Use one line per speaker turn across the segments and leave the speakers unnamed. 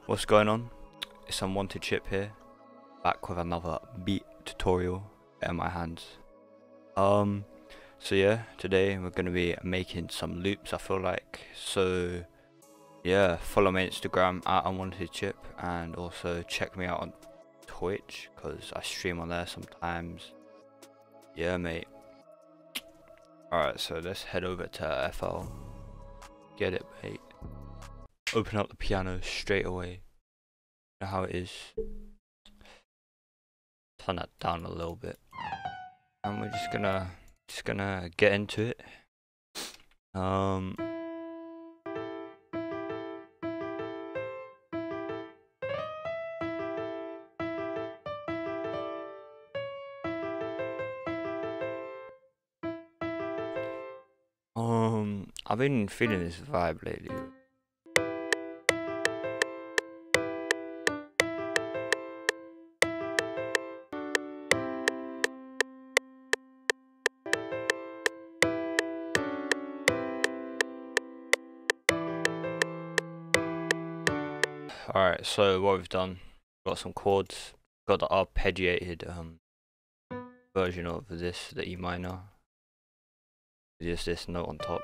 What's going on? It's unwantedchip here, back with another beat tutorial in my hands. So yeah, today we're gonna be making some loops, I feel like. So yeah, follow my Instagram at unwantedchip, and also check me out on Twitch because I stream on there sometimes. Yeah, mate. Alright, so let's head over to FL. Get it, mate. Open up the piano straight away. You know how it is. Turn that down a little bit, and we're just gonna get into it. I've been feeling this vibe lately. Alright, so what we've done, got some chords, got the arpeggiated version of this, the E minor, just this note on top,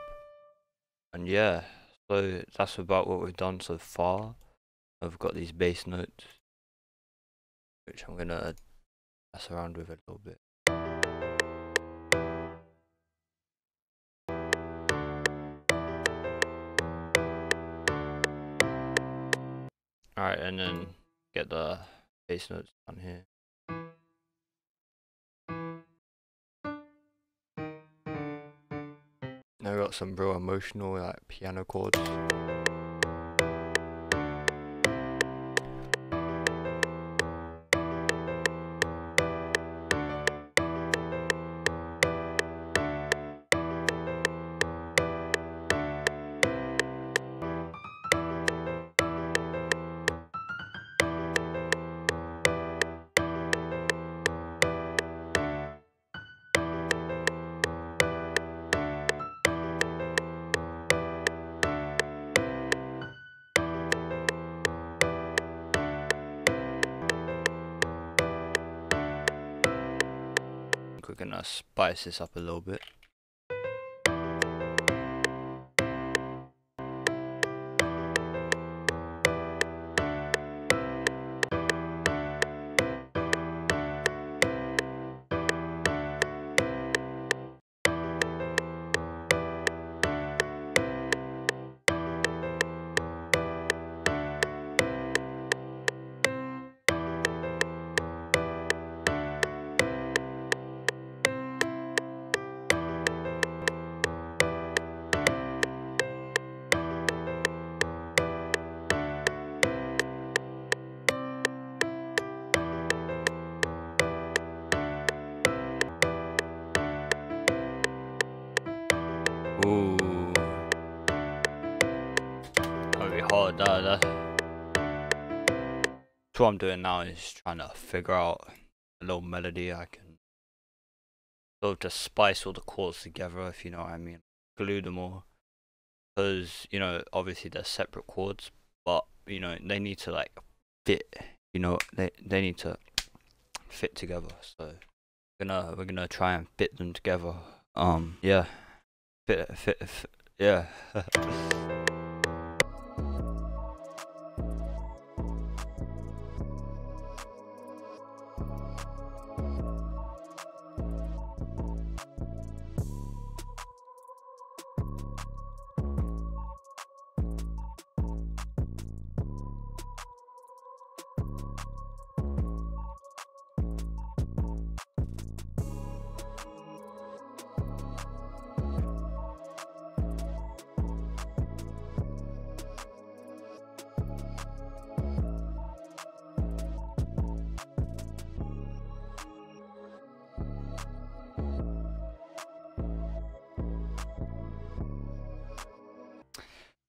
and yeah, so that's about what we've done so far. I've got these bass notes, which I'm gonna mess around with a little bit. Alright, and then get the bass notes down here. Now I got some real emotional like piano chords. We're gonna spice this up a little bit. Ooh, that'll be hard. That's what I'm doing now, is trying to figure out a little melody I can sort of just spice all the chords together, if you know what I mean. Glue them all, because you know obviously they're separate chords, but you know they need to like fit. You know they need to fit together. So we're gonna try and fit them together. Yeah. Yeah.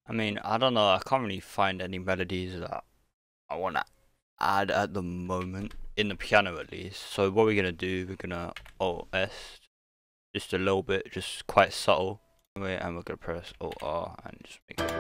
I mean, I don't know, I can't really find any melodies that I want to add at the moment, in the piano at least. So what we're going to do, we're going to Alt S, just a little bit, just quite subtle, and we're going to press Alt R and just make it.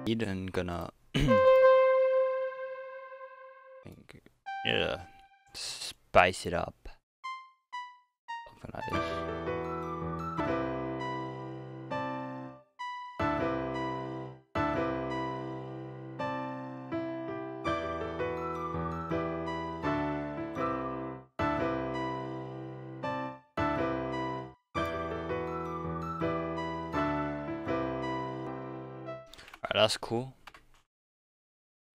and gonna yeah, spice it up, something like this. Alright, that's cool.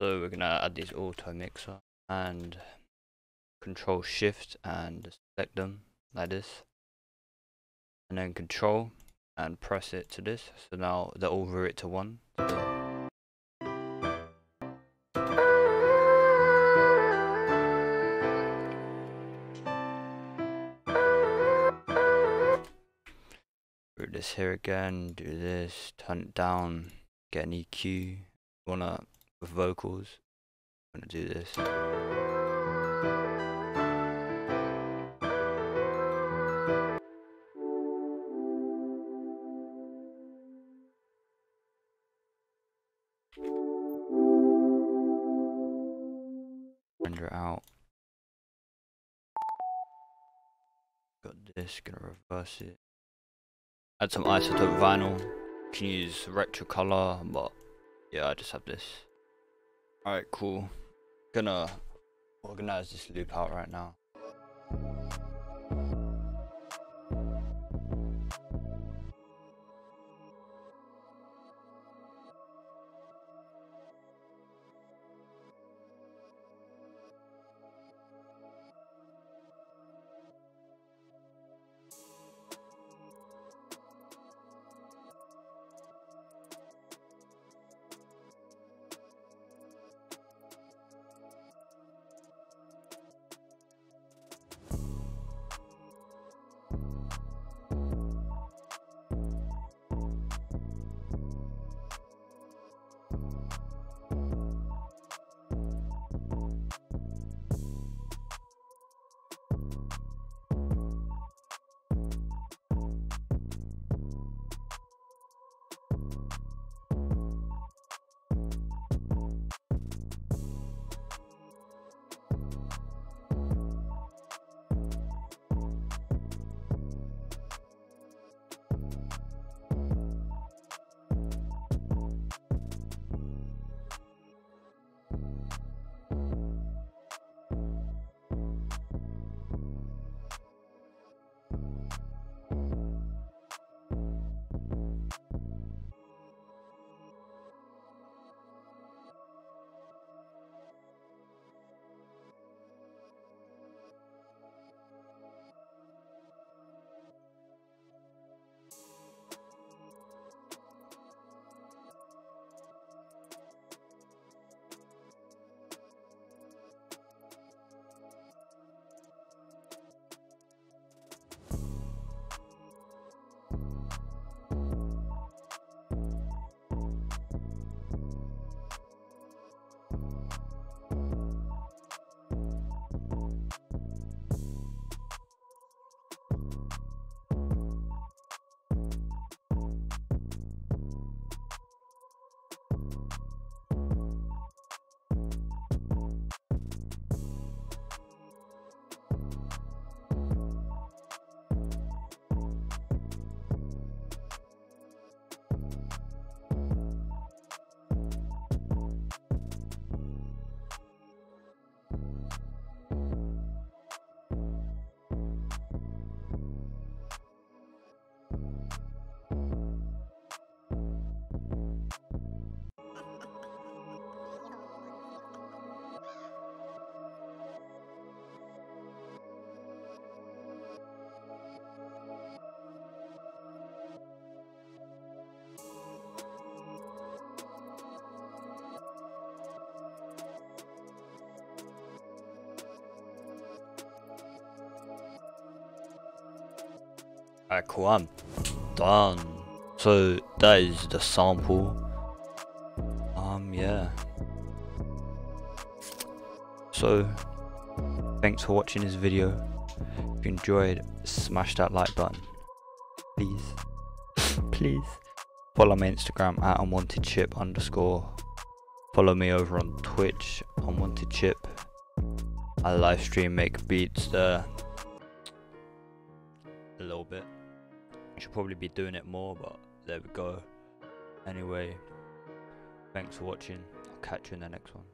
So we're gonna add these auto mixer and control shift and select them like this, and then control and press it to this, so now they'll all route it to one. Route this here again, do this, turn it down, get an EQ, wanna with vocals, I'm gonna do this. Render it out. Got this, gonna reverse it. Add some isotope vinyl. You can use retro color, but yeah, I just have this. Alright, cool. Gonna organize this loop out right now. Alright, cool, I'm done. So that is the sample. Yeah. So thanks for watching this video. If you enjoyed, smash that like button. Please. Please. Follow my Instagram at unwantedchip_. Follow me over on Twitch, unwantedchip. I live stream, make beats there a little bit. Should probably be doing it more, but there we go. Anyway, thanks for watching. I'll catch you in the next one.